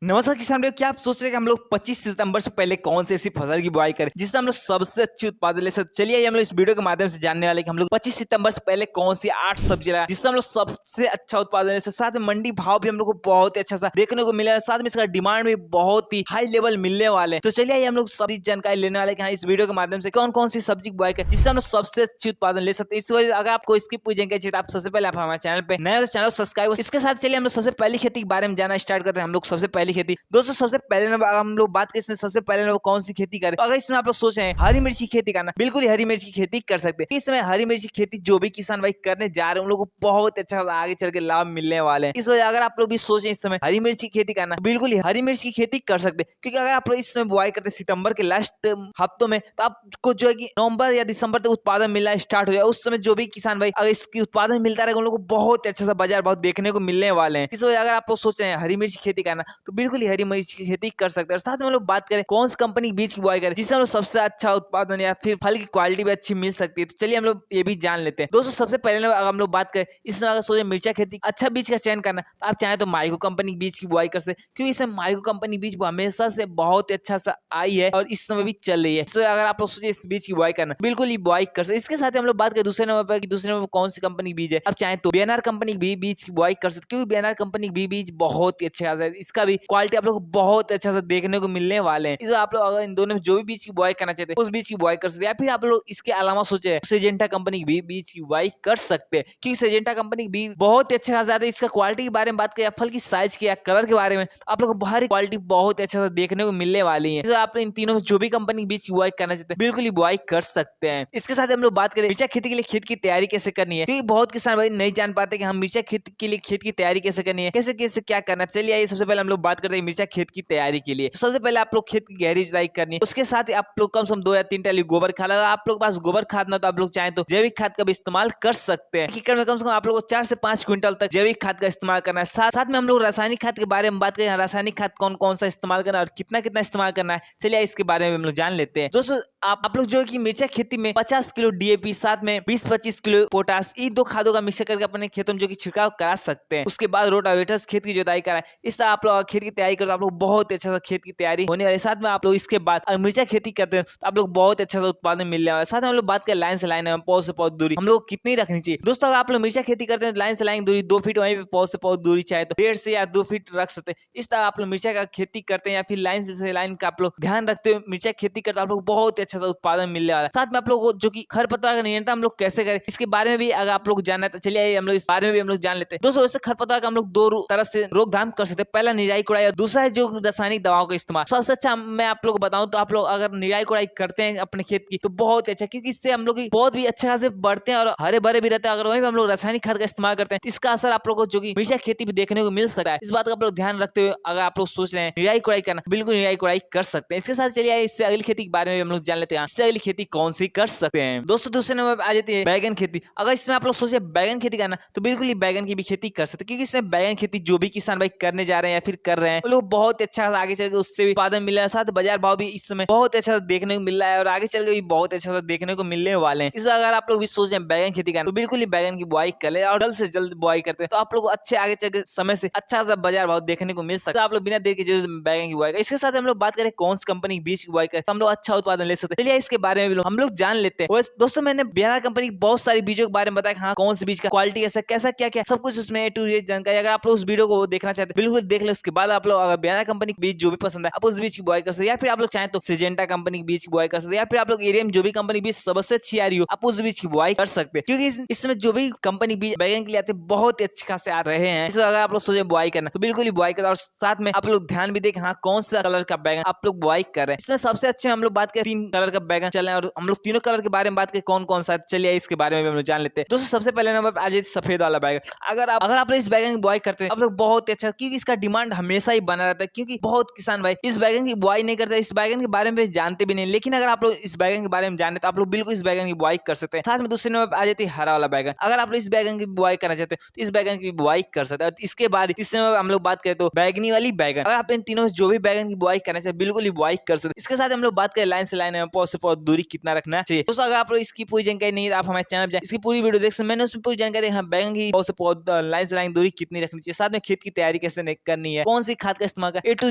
नमस्कार किसान भाइयों, क्या आप सोच रहे हैं कि हम लोग 25 सितंबर से पहले कौन सी ऐसी फसल की बुआई करें जिससे हम लोग सबसे अच्छी उत्पादन ले सकते। चलिए हम लोग इस वीडियो के माध्यम से जानने वाले कि हम लोग 25 सितंबर से पहले कौन सी 8 सब्जी लगाएं जिससे हम लोग सबसे अच्छा उत्पादन ले सकते। साथ में मंडी भाव भी हम लोग को बहुत ही अच्छा सा देखने को मिलेगा, साथ में इसका डिमांड भी बहुत ही हाई लेवल मिलने वाले हैं। तो चलिए हम लोग सभी जानकारी लेने वाले हैं इस वीडियो के माध्यम से कौन कौन सी सब्जी की बुआई करें जिससे हम लोग सबसे अच्छी उत्पादन ले सकते हैं। इस वजह से अगर आपको इसकी पूरी जानकारी चाहिए तो आप सबसे पहले आप हमारे चैनल पे नए हो तो चैनल सब्सक्राइब। इसके साथ चलिए हम लोग सबसे पहली खेती के बारे में जानना स्टार्ट करते हैं। हम लोग सबसे पहली खेती दोस्तों सबसे पहले नंबर हम लोग बात करें इसमें सबसे पहले नंबर कौन सी खेती करें, तो अगर इसमें आप लोग सोच रहे हैं हरी मिर्च की खेती करना, बिल्कुल ही हरी मिर्च की खेती कर सकते हैं। इस समय हरी मिर्च की खेती जो भी किसान भाई करने जा रहे हैं उन लोगों को बहुत अच्छा आगे चल के लाभ मिलने वाले हैं। इस वजह अगर आप लोग भी सोचें इस समय हरी मिर्च की खेती करना, बिल्कुल ही हरी मिर्च की खेती कर सकते हैं। क्योंकि अगर आप लोग इस समय बुआई करते हैं सितंबर के लास्ट हफ्तों में, तो आपको जो है कि नवंबर या दिसंबर तक उत्पादन मिलना स्टार्ट हो जाए। उस समय जो भी किसान भाई अगर इसकी उत्पादन मिलता रहेगा उन लोगों को बहुत अच्छा सा बाजार भाव देखने को मिलने वाले हैं। इस वजह अगर आप लोग सोच रहे हैं हरी मिर्च की खेती करना, तो बिल्कुल ही हरी मिर्च की खेती कर सकते हैं। साथ में हम लोग बात करें कौन सी कंपनी बीज की बुआई करें जिससे हम लोग सबसे अच्छा उत्पादन या फिर फल की क्वालिटी भी अच्छी मिल सकती है। तो चलिए हम लोग ये भी जान लेते हैं। दोस्तों सबसे पहले अगर हम लोग बात करें इसमें अगर सोचे मिर्चा खेती अच्छा बीज का चयन करना, तो आप चाहें तो माइको कंपनी बीज की बुआई कर सकते हैं। क्योंकि इसमें माइको कंपनी बीज हमेशा से बहुत अच्छा सा आई है और इस समय भी चल रही है। तो अगर आप लोग सोचे इस बीज की बुआई करना, बिल्कुल ही बुआई कर सकते। इसके साथ हम लोग बात करें दूसरे नंबर पर कि दूसरे नंबर पर कौन सी कंपनी बीज है, आप चाहें तो बीएनआर कंपनी भी बीज की बुआई कर सकते। क्योंकि बीएनआर कंपनी भी बीज बहुत ही अच्छा है, इसका भी क्वालिटी आप लोग को बहुत अच्छा सा देखने को मिलने वाले हैं। इस आप लोग अगर इन दोनों में जो भी बीज की बुआई करना चाहते हैं उस बीज की बुआई कर सकते हैं। या फिर आप लोग इसके अलावा सोचे सिजेंटा कंपनी भी बीज की बुआई कर सकते हैं। क्योंकि सिजेंटा कंपनी भी बहुत ही अच्छा खासा है। इसका क्वालिटी के बारे में बात करें या फल की साइज की या कलर के बारे में, तो आप लोग को बाहरी क्वालिटी बहुत अच्छा सा देखने को मिलने वाली है। आप इन तीनों में जो भी कंपनी बीज की बुआई करना चाहते हैं बिल्कुल ही बुआई कर सकते हैं। इसके साथ हम लोग बात करें मिर्चा खेती के लिए खेत की तैयारी कैसे करनी है। क्योंकि बहुत किसान भाई नहीं जान पाते कि हम मिर्चा खेती के लिए खेत की तैयारी कैसे करनी है, कैसे कैसे क्या करना। चलिए आइए सबसे पहले हम लोग बात करते हैं मिर्चा खेत की तैयारी के लिए। सबसे पहले आप लोग खेत की गहरी जुताई करनी है। उसके साथ आप लोग कम से कम 2 या 3 टाली गोबर खाद, अगर आप लोग पास गोबर खाद ना तो आप लोग चाहें तो जैविक खाद का भी इस्तेमाल कर सकते हैं। एकड़ में कम से कम आप लोग को 4 से 5 क्विंटल तक जैविक खाद का इस्तेमाल करना है। साथ में हम लोग रासायनिक खाद के बारे में बात करें, रासायनिक खाद कौन कौन सा इस्तेमाल करना है और कितना कितना इस्तेमाल करना है, चलिए इसके बारे में हम लोग जान लेते हैं। दोस्तों आप लोग जो है कि मिर्चा खेती में 50 किलो डीएपी साथ में 20-25 किलो पोटास, ये दो खादों का मिक्सचर करके अपने खेतों में जो कि छिड़काव करा सकते हैं। उसके बाद रोटावेटर खेत की जुताई कराएं। इस तरह आप लोग खेत की तैयारी करते आप लोग बहुत अच्छा सा खेत की तैयारी होने वाली। साथ में आप लोग इसके बाद अगर मिर्चा खेती करते हैं तो आप लोग बहुत अच्छा सा उत्पादन मिलने वाला है। साथ में हम लोग बात करें लाइन से लाइन पौध से पौध दूरी हम लोग कितनी रखनी चाहिए। दोस्तों अगर आप लोग मिर्चा खेती करते हैं तो लाइन से लाइन दूरी 2 फीट, वहीं पे पौध से पौध दूरी चाहे तो 1.5 से या 2 फीट रख सकते हैं। इस तरह आप लोग मिर्चा का खेती करते हैं या फिर लाइन से लाइन का आप लोग ध्यान रखते हुए मिर्चा खेती करते हैं, आप लोग बहुत अच्छा सा उत्पादन मिलने वाला है। साथ में आप लोग जो कि खरपतवार का नियंत्रण हम लोग कैसे करें इसके बारे में भी अगर आप लोग जानना है तो चलिए हम लोग इस बारे में भी हम लोग जान लेते हैं। दोस्तों वैसे खरपतवार का हम लोग 2 तरह से रोकथाम कर सकते हैं। पहला निराई कुड़ाई और दूसरा है जो रासायनिक दवाओं का इस्तेमाल। सबसे अच्छा मैं आप लोग को बताऊं तो आप लोग अगर निराई कुड़ाई करते हैं अपने खेत की तो बहुत अच्छा, क्योंकि इससे हम लोग बहुत भी अच्छा खासे बढ़ते हैं और हरे भरे भी रहते हैं। अगर वहीं पे हम लोग रासायनिक खाद का इस्तेमाल करते हैं इसका असर आप लोग को जो कि मिर्चा खेती भी देखने को मिल सकता है। इस बात का आप लोग ध्यान रखते हुए अगर आप लोग सोच रहे हैं निराई कुड़ाई करना, बिल्कुल निराई कुड़ाई कर सकते हैं। इसके साथ चलिए इससे अगली खेती के बारे में हम लोग जान लेते हैं। इससे अगली खेती कौन सी कर सकते हैं। दोस्तों दूसरे नंबर पर आ जाती है बैगन खेती। अगर इसमें आप लोग सोचे बैगन खेती करना तो बिल्कुल ही बैगन की भी खेती कर सकते हैं। क्योंकि इसमें बैगन खेती जो भी किसान भाई करने जा रहे हैं या फिर कर रहे हैं वो लोग बहुत अच्छा आगे चल के उससे भी उत्पादन मिल रहा है। साथ बाजार भाव भी इस समय बहुत अच्छा देखने को मिल रहा है और आगे चल के भी बहुत अच्छा देखने को मिलने वाले हैं। इस अगर आप लोग भी सोच रहे हैं बैगन खेती करना तो बिल्कुल ही बैगन की बुआई कर ले और जल्द से जल्द बुआई करते हैं तो आप लोग को अच्छे आगे चल के समय से अच्छा सा बाजार भाव देखने को मिल सकता है। आप लोग बिना देर के जो बैगन की बुआई करें। इसके साथ हम लोग बात करें कौन सी कंपनी बीज की बुआई करें तो हम लोग अच्छा उत्पादन ले सकते हैं। चलिए इसके बारे में भी हम लोग जान लेते हैं। दोस्तों मैंने बीएनआर कंपनी की बहुत सारी बीजों के बारे में बताया, हाँ कौन सी बीज का क्वालिटी कैसा कैसा क्या क्या सब कुछ उसमें A to Z जानकारी। अगर आप लोग उस वीडियो को देखना चाहते हैं बिल्कुल देख ले। उसके बाद आप लोग अगर बीएनआर कंपनी की बीज जो भी पसंद है आप उस बीज की बुआई कर सकते हैं। या फिर आप लोग चाहें तो सिजेंटा कंपनी की बीज की बुआई कर सकते हैं। या फिर आप लोग एरिया में जो भी कंपनी बीज सबसे अच्छी आ रही हो आप उस बीज की बुआई कर सकते हैं। क्योंकि इसमें जो भी कंपनी बीज बैगन के लिए आते हैं बहुत अच्छे खासे आ रहे हैं। इसलिए अगर आप लोग सोचे बुआई करना तो बिल्कुल ही बुआई करें और साथ में आप लोग ध्यान भी दें हाँ कौन सा कलर का बैगन आप लोग बुआई कर रहे हैं। इसमें सबसे अच्छे हम लोग बात करें 3 कलर का बैगन चल रहे हैं और हम लोग तीनों कलर के बारे में बात करें कौन कौन सा। चलिए इसके बारे में भी हम लोग जान लेते हैं। दोस्तों सबसे पहले नंबर पर आ जाए सफेद वाला बैगन। अगर आप लोग इस बैगन की बुआई करते हैं आप लोग बहुत अच्छा, क्योंकि इसका डिमांड हमेशा ही बना रहता है। क्योंकि बहुत किसान भाई इस बैगन की बुआई नहीं करते, इस बैगन के बारे में जानते भी नहीं। लेकिन अगर आप लोग इस बैगन के बारे में जानते तो आप लोग बिल्कुल इस बैगन की बुआई कर सकते हैं। साथ में दूसरे नंबर पर आ जाती है हरा वाला बैगन। अगर आप लोग इस बैगन की बुआई करना चाहते हैं तो इस बैगन की बुआई कर सकते हैं। और इसके बाद तीसरे नंबर हम लोग बात करें तो बैगनी वाली बैगन। अगर आप इन तीनों में जो भी बैगन की बुआई करना चाहिए बिल्कुल ही बुआई कर सकते हैं। इसके साथ हम लोग बात करें लाइन से लाइन पौध से पौध दूरी कितना रखना चाहिए। दोस्तों अगर आप लोग इसकी पूरी जानकारी नहीं है आप हमारे चैनल पर इसकी पूरी वीडियो देख सकते हैं। मैंने उसमें पूरी जानकारी बैगन की पौध से पौध लाइन से लाइन दूरी कितनी रखनी चाहिए, साथ में खेत की तैयारी कैसे करनी है, कौन सी खाद का इस्तेमाल कर, A to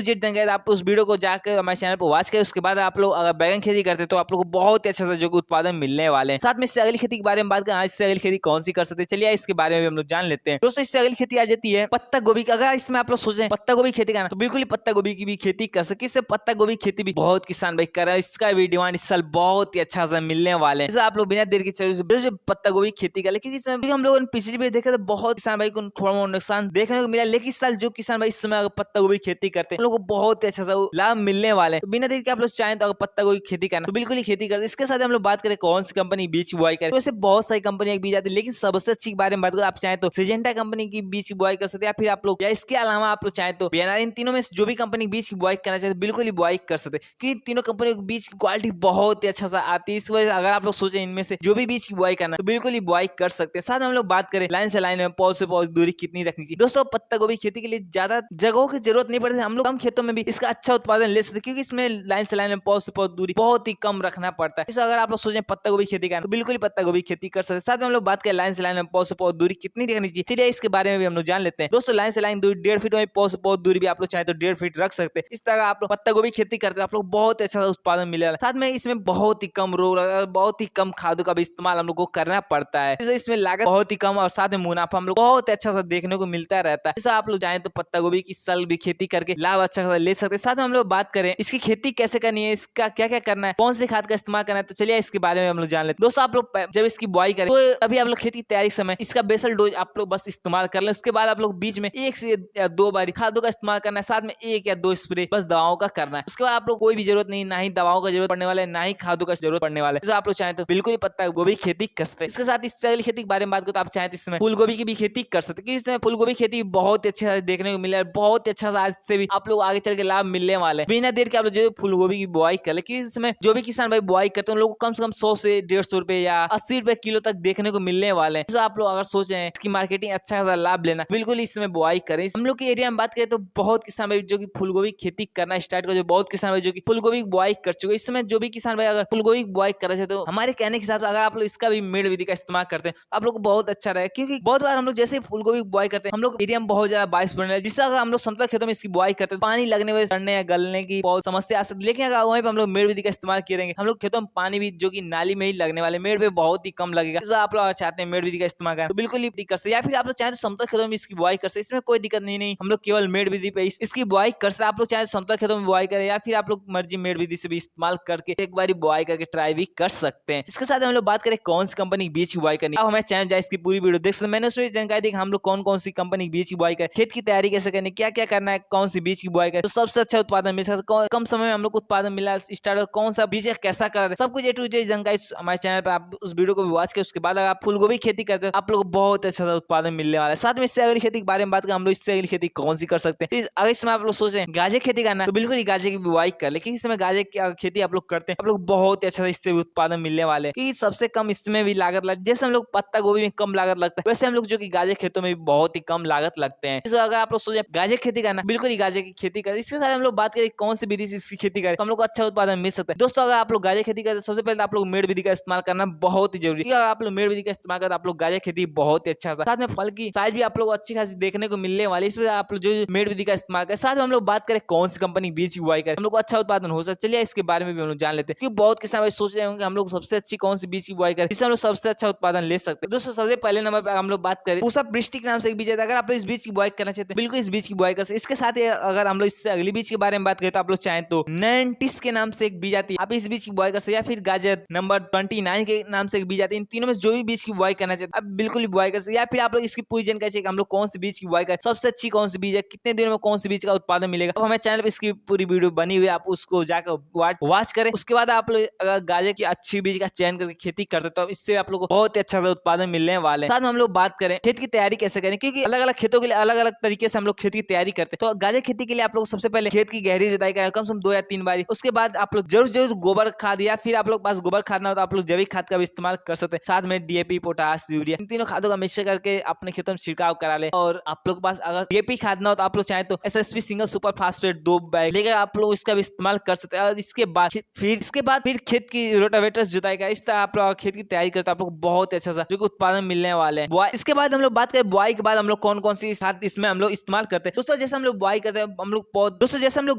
Z जानकारी आप उस वीडियो को जाकर हमारे चैनल पर वॉच करें। उसके बाद आप लोग अगर बैगन खेती करते हैं तो आप लोग को बहुत ही अच्छा सा जो उत्पादन मिलने वाले हैं। साथ में इससे अगली खेती के बारे में बात करें, आज से अगली खेती कौन सी कर सकते हैं, चलिए इसके बारे में भी हम लोग जान लेते हैं। दोस्तों इससे अगली खेती आ जाती है पत्ता गोभी की। अगर इसमें आप लोग सोच रहे हैं पत्ता गोभी खेती करना, तो बिल्कुल ही पत्ता गोभी की भी खेती कर सकते। इससे पत्ता गोभी खेती भी बहुत किसान भाई कर रहे हैं, इसका भी डिमांड इस साल बहुत ही अच्छा सा मिलने वाले हैं। आप लोग बिना देर के चलिए पत्ता गोभी खेती कर ले, क्योंकि हम लोगों ने पिछली बार देखा था बहुत किसान भाई को थोड़ा बहुत नुकसान देखने को मिला, लेकिन इस साल जो किसान भाई इस समय अगर पत्ता गोभी खेती करते हैं उन लोगों को बहुत ही अच्छा सा लाभ मिलने वाले हैं। तो बिना देर के आप लोग चाहें तो अगर पत्ता गोभी खेती करना तो बिल्कुल ही खेती करते। इसके साथ हम लोग बात करें कौन सी कंपनी बीज की बुआई करे, तो ऐसे बहुत सारी कंपनी बीज आती है, लेकिन सबसे अच्छी के बारे में बात करें आप चाहें तो सिजेंटा कंपनी की बीज की बुआई कर सकते हैं, या फिर आप लोग या इसके अलावा आप लोग चाहें तो बीएनआर, इन तीनों में जो भी कंपनी बीज की बुआई करना चाहते हैं बिल्कुल ही बुआई कर सकते हैं, क्योंकि तीनों कंपनी की बीज की क्वालिटी बहुत ही अच्छा सा आती है। इस वजह से अगर आप लोग सोचें इनमें से जो भी बीज की बुआई करना तो बिल्कुल ही बुआई कर सकते हैं। साथ हम लोग बात करें लाइन से लाइन में पौध से पौध दूरी कितनी रखनी चाहिए। दोस्तों पत्ता गोभी खेती के लिए ज्यादा जगहों की जरूरत नहीं पड़ती, हम लोग कम खेतों में भी इसका अच्छा उत्पादन ले सकते हैं, क्योंकि इसमें लाइन से लाइन में पौध से पौध दूरी बहुत ही कम रखना पड़ता है। इस अगर आप लोग सोचें पत्ता गोभी खेती करना तो बिल्कुल ही पत्ता गोभी खेती कर सकते हैं। साथ में हम लोग बात करें लाइन से लाइन में पौध से पौध दूरी कितनी रखनी चाहिए, चलिए इसके बारे में भी हम लोग जान लेते हैं। दोस्तों लाइन से लाइन दूरी 1.5 फीट में, पौध से पौध दूरी भी आप लोग चाहे तो 1.5 फीट रख सकते हैं। इस तरह आप लोग पत्ता गोभी खेती करते हैं आप लोग बहुत अच्छा उत्पादन मिलेगा। साथ में इसमें बहुत ही कम रोग, बहुत ही कम खादों का भी इस्तेमाल हम लोग को करना पड़ता है, इसमें लागत बहुत ही कम और साथ में मुनाफा हम लोग बहुत अच्छा सा देखने को मिलता रहता है। जैसा आप लोग चाहें तो पत्ता गोभी की साल भी खेती करके लाभ अच्छा खासा ले सकते हैं। साथ में हम लोग बात करें इसकी खेती कैसे करनी है, इसका क्या क्या करना है, कौन सी खाद का इस्तेमाल करना है, तो चलिए इसके बारे में हम लोग जान लेते हैं। दोस्तों आप लोग जब इसकी बुआई करें तो अभी आप लोग खेती की तैयारी समय इसका बेसल डोज आप लोग बस इस्तेमाल कर ले। उसके बाद आप लोग बीच में 1 से 2 बार खादों का इस्तेमाल करना है, साथ में 1 या 2 स्प्रे बस दवाओं का करना है। उसके बाद आप लोग कोई भी जरूरत नहीं, ना ही दवाओं का जरूरत पड़ने वाला है, ना ही खादों का जरूरत पड़ने वाला है। आप लोग चाहें तो बिल्कुल ही पत्ता गोभी खेती कर सकते हैं। इसके साथ इससे अगली खेती के बारे में बात करें तो आप चाहें तो इसमें फूल गोभी की भी खेती कर सकते हैं, क्योंकि इसमें फूल गोभी खेती बहुत ही अच्छा देखने को मिला है, बहुत ही अच्छा आज से भी आप लोग आगे चल के लाभ मिलने वाले हैं। बिना देर के आप लोग जो फूल गोभी की बुआई कर ले, क्योंकि इसमें जो भी किसान भाई बुआई करते हैं उन लोगों को कम से कम 100 से 150 रुपए या 80 रुपए किलो तक देखने को मिलने वाले हैं। आप लोग अगर सोच रहे हैं इसकी मार्केटिंग अच्छा खासा लाभ लेना, बिल्कुल इसमें बुआई करें। हम लोग के एरिया में बात करें तो बहुत किसान भाई जो की फूल गोभी खेती करना स्टार्ट कर, जो बहुत किसान भाई जो की फूल गोभी की बुआई कर चुके हैं। इस समय जो भी किसान भाई अगर फूल गोभी की बुआई कर रहे हैं तो हमारे कहने के हिसाब से अगर आप लोग इसका भी मेड़ विधि का इस्तेमाल करते हैं तो आप लोग को बहुत अच्छा रहेगा, क्योंकि बहुत बार हम लोग जैसे फूल गोभी की बुआई करते हैं हम लोग एरिया में बहुत ज्यादा बारिश पड़ने लगी, जिससे अगर हम लोग समतल खेतों में इसकी बुआई करते हैं पानी लगने वजह सड़ने या गलने की बहुत समस्या आ सकती है। लेकिन अगर वहीं पर हम लोग मेड़ विधि का इस्तेमाल करेंगे हम लोग खेतों में पानी भी जो कि नाली में ही लगने वाले, मेड़ पे बहुत ही कम लगेगा। जैसे आप लोग चाहते हैं मेड़ विधि का इस्तेमाल करें तो बिल्कुल ही कर सकते, या फिर आप लोग चाहें तो समतल खेतों में इसकी बुआई कर सकते, इसमें कोई दिक्कत नहीं हम लोग केवल मेड़ विधि पे इसकी बुआई कर सकते। आप लोग चाहे समतल खेतों में बुआई करें या फिर आप लोग मर्जी मेड़ विधि से भी इस्तेमाल करके एक बार बुआई करके ट्राई भी कर सकते हैं। इसके साथ हम लोग बात करें कौन सी कंपनी बीज की बुआई करनी, अब हमें चैनल जाए इसकी पूरी वीडियो देख सकते। मैंने उसमें जानकारी दी हम लोग कौन कौन सी कंपनी बीज की बुआई करें, खेत की तैयारी कैसे करनी, क्या क्या करना है, कौन सी बीज की बुआई करें तो सबसे अच्छा उत्पादन मिल सकता है, कम समय में हम लोग को उत्पादन मिला स्टार्ट, कौन सा बीज कैसा कर, सब कुछ A to Z जानकारी हमारे चैनल पर आप उस वीडियो को भी वॉच करें। उसके बाद अगर आप फूल गोभी खेती करते हैं आप लोग को बहुत अच्छा उत्पादन मिलने वाला है। साथ में इससे अगली खेती के बारे में बात करें हम लोग इससे अगली खेती कौन सी कर सकते हैं। अगर इसमें आप लोग सोचे गाजर खेती करना तो बिल्कुल ही गाजर की बुआई कर, लेकिन इस समय गाजर की खेती आप लोग करते हैं आप लोग बहुत अच्छा इससे भी उत्पादन मिलने वाले हैं, क्योंकि सबसे कम इसमें भी लागत लगती है। जैसे हम लोग पत्ता गोभी में कम लागत लगता है वैसे हम लोग जो कि गाजर खेतों में भी बहुत ही कम लागत लगते हैं। अगर आप लोग सोचे गाजर खेती करना बिल्कुल ही गाजर की खेती करें। इसके साथ हम लोग बात करें कौन सी विधि से इसकी खेती करें तो हम लोग को अच्छा उत्पादन मिल सकता है। दोस्तों अगर आप लोग गाजर खेती करें सबसे पहले आप लोग मेड़ विधि का इस्तेमाल करना बहुत ही जरूरी है। अगर आप लोग मेड़ विधि का इस्तेमाल करें आप लोग गाजर खेती बहुत ही अच्छा सा, साथ में फल की साइज भी आप लोग अच्छी खासी देखने को मिलने वाली, इसमें आप लोग जो मेड़ विधि का इस्तेमाल करें। साथ में हम लोग बात करें कौन सी कंपनी बीज की बुआई करें हम लोग को अच्छा उत्पादन हो सकता है, चलिए इसके बारे में भी हम लोग जान लेते हैं, क्योंकि बहुत किसान भाई सोच रहे होंगे हम लोग सबसे अच्छी कौन सी बीज की बुआई करें जिससे हम लोग सबसे अच्छा उत्पादन ले सकते हैं। दोस्तों सबसे पहले नंबर पर हम लोग बात करें पूसा वृष्टि के नाम से एक बीज है। अगर आप लोग इस बीज की बुआई करना चाहते हैं बिल्कुल इस बीज की बुआई कर सकते। इसके साथ अगर हम लोग इससे अगली बीज के बारे में बात करें तो आप लोग चाहें तो 90 के नाम से एक बीज आती है, आप इस बीज की बुआई कर सकते, या फिर गाजर नंबर 29 के नाम से एक बीज आती है। इन तीनों में जो भी बीज की बुआई करना चाहते हैं आप बिल्कुल ही बुआई कर सकते, या फिर आप लोग इसकी पूरी जानकारी चाहिए हम लोग कौन सी बीज की बुआई करें, सबसे अच्छी कौन सी बीज है, कितने दिनों में कौन सी बीज का उत्पादन मिलेगा। अब हमारे चैनल पर इसकी पूरी वीडियो बनी हुई है, आप उसको जाकर वॉच करें। उसके बाद आप लोग अगर गाजर की अच्छी बीज का चयन करके खेती करते तो इससे आप लोग को बहुत ही अच्छा सा उत्पादन मिलने वाले हैं। साथ में हम लोग बात करें खेत की तैयारी कैसे करें, क्योंकि अलग अलग खेतों के लिए अलग अलग तरीके से हम लोग खेत की तैयारी करते हैं। तो गाजर खेती के लिए आप लोग सबसे पहले खेत की गहरी जुताई करें कम से कम 2 या 3 बार। उसके बाद आप लोग जरूर गोबर खाद, या फिर आप लोग पास गोबर खाद ना हो तो आप लोग जैविक खाद का भी इस्तेमाल कर सकते हैं। साथ में DAP पोटास यूरिया इन तीनों खादों का मिश्रण करके अपने खेतों में छिड़काव करा ले। और आप लोग के पास अगर DAP खाद ना हो तो आप लोग चाहे तो SSP single super phosphate 2 bag लेकर आप लोग इसका भी इस्तेमाल कर सकते हैं। और इसके बाद फिर खेत की रोटावेटर जुताई का, इस तरह आप लोग खेत की तैयारी करते हैं आप लोग बहुत अच्छा सा जो उत्पादन मिलने वाले हैं। इसके बाद हम लोग बात करें बुआई के बाद हम लोग कौन कौन सी खाद इसमें हम लोग इस्तेमाल करते हैं। दोस्तों जैसे हम लोग बुआई करते हैं, हम लोग दोस्तों जैसे हम लोग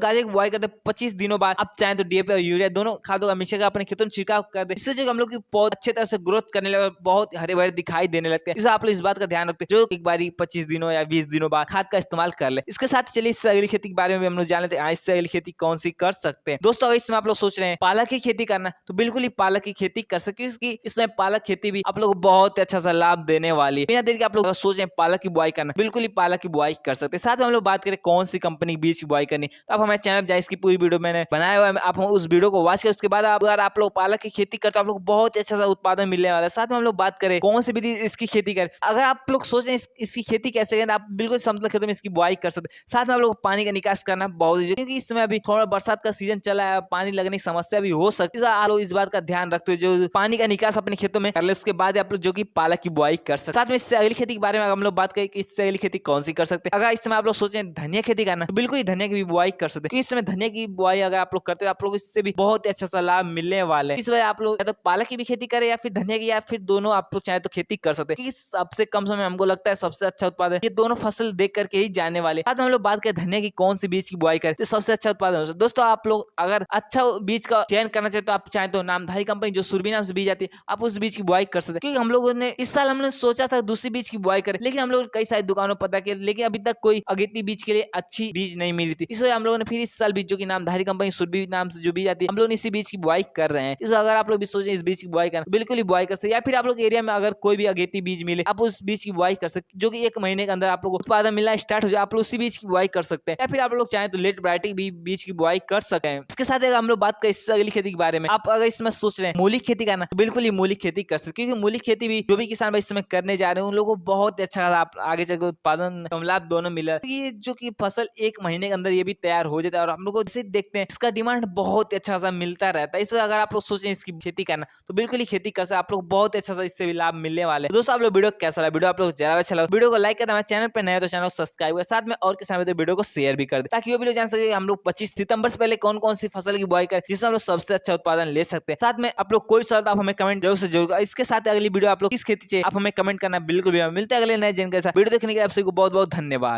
गाजर की बुआई करते हैं 25 दिनों बाद, आप चाहें तो डीएपी और यूरिया दोनों खादों का मिश्रण अपने खेतों में छिड़काव कर दे, इससे जो हम लोग की पौधे अच्छे तरह से ग्रोथ करने लगे, बहुत हरे भरे दिखाई देने लगते हैं। इससे आप लोग इस बात का ध्यान रखते हैं जो एक बारी 25 दिनों या 20 दिनों बाद खाद का इस्तेमाल कर ले। इसके साथ चलिए इससे अगली खेती के बारे में भी हम लोग जान लेते हैं, इससे अगली खेती कौन सी कर सकते हैं। दोस्तों अगर इसमें आप लोग सोच रहे हैं पालक की खेती करना, तो बिल्कुल ही पालक की खेती कर सकते हैं, क्योंकि इसमें पालक खेती भी आप लोग को बहुत अच्छा सा लाभ देने वाली है। बिना देर के आप लोग सोच रहे हैं पालक की बुआई करना, बिल्कुल ही पालक की बुआई कर सकते हैं। साथ में हम लोग बात करें कौन सी कंपनी के बीज की बुआई करनी, तो आप हमारे चैनल पर जाए, इसकी पूरी वीडियो मैंने बनाया हुआ है, आप उस वीडियो को वॉच करें। उसके बाद अगर आप लोग पालक की खेती करते हो, आप लोग बहुत अच्छा सा उत्पादन मिलने वाला है। साथ में हम लोग बात करें कौन सी विधि इसकी खेती करें, अगर आप लोग सोच रहे हैं इसकी खेती कैसे करें, आप बिल्कुल समतल खेतों में इसकी बुआई कर सकते हैं। साथ में आप लोग पानी का निकास करना बहुत जरूरी है, क्योंकि इस समय अभी थोड़ा बरसात का सीजन चला है, पानी लगने की समस्या भी हो सकती है। आप लोग इस बात का ध्यान रखते हुए जो पानी का निकास अपने खेतों में कर ले, उसके बाद आप लोग जो कि पालक की बुआई कर सकते हैं। साथ में इससे अगली खेती के बारे में हम लोग बात करें कि इससे अगली खेती कौन सी कर सकते हैं। अगर इस समय आप लोग सोचे धनिया खेती करना, तो बिल्कुल ही धनिया की भी बुआई कर सकते हैं, क्योंकि इस समय धनिया की बुआई अगर आप लोग करते हैं, आप लोग इससे भी बहुत अच्छा सा लाभ मिलने वाले हैं। इस वजह आप लोग या तो पालक की भी खेती करें या फिर धनिया की, या फिर दोनों आप लोग चाहे तो खेती कर सकते हैं, क्योंकि सबसे कम समय हमको लगता है सबसे अच्छा उत्पादन ये दोनों फसल देख करके ही जाने वाले। आज हम लोग बात करें धनिया की कौन सी बीज की बुआई करें तो सबसे अच्छा उत्पादन हो सकता है। दोस्तों आप लोग अगर अच्छा बीज का चयन करना चाहते तो आप चाहे तो नामधारी कंपनी जो सुरभि नाम से बीज आती है, आप उस बीज की बुआई कर सकते हैं। क्योंकि हम लोगों ने इस साल हमने सोचा था दूसरी बीज की बुआई करें, लेकिन हम लोग कई सारी दुकानों पर पता किया, लेकिन अभी तक कोई अगेती बीज के लिए अच्छी बीज नहीं मिली थी। इस वजह हम लोगों ने फिर इस साल बीज जो कि नामधारी कंपनी सुरभि नाम से जो बीज आती है, हम लोग इसी बीज की बुआई कर रहे हैं। इस अगर आप लोग भी सोचें इस बीज की बुआई करना, बिल्कुल ही बुआई कर सकते हैं। या फिर आप लोग एरिया में अगर कोई भी अगेती बीज मिले, आप उस बीज की बुआई कर सकते हैं, जो कि 1 महीने के अंदर आप लोग उत्पादन मिलना स्टार्ट हो जाए, आप लोग उसी बीज की बुआई कर सकते हैं। या फिर आप लोग चाहें तो लेट वैरायटी भी बीज की बुआई कर सकते हैं। इसके साथ हम लोग बात करें इससे अगली खेती के बारे में, आप अगर इसमें सोच रहे हैं मूली खेती करना, तो बिल्कुल ही मूली खेती कर सकते हैं, क्योंकि मूली खेती भी जो भी किसान भाई इस समय करने जा रहे हैं, उन लोगों को बहुत अच्छा आगे चलकर उत्पादन लाभ दोनों मिला। ये जो कि फसल 1 महीने के अंदर ये भी तैयार हो जाता है, और हम लोग जैसे देखते हैं इसका डिमांड बहुत अच्छा सा मिलता रहता है। इसलिए अगर आप लोग सोचें इसकी खेती करना, तो बिल्कुल ही खेती कर सकते हैं, आप लोग बहुत अच्छा सा इससे भी लाभ मिलने वाले हैं। दोस्तों आप लोग वीडियो कैसा लगा, वीडियो आप लोग ज्यादा अच्छा लगा, वीडियो को लाइक करना, हमारे चैनल पर नया तो चैनल को सब्सक्राइब कर, साथ में और किसान तो वीडियो को शेयर भी कर दे, ताकि वो भी लोग जान सके हम लोग 25 सितंबर से पहले कौन कौन सी फसल की बुआई करें, जिससे हम लोग सबसे अच्छा उत्पादन ले सकते हैं। साथ में आप लोग कोई सवाल आप हमें कमेंट जरूर से जरूर। इसके साथ अगली वीडियो आप लोग किस खेती चाहिए आप हमें कमेंट करना बिल्कुल भी। मिलते हैं अगले नए जानकारी के साथ, वीडियो देखने के लिए आप सभी को बहुत बहुत धन्यवाद।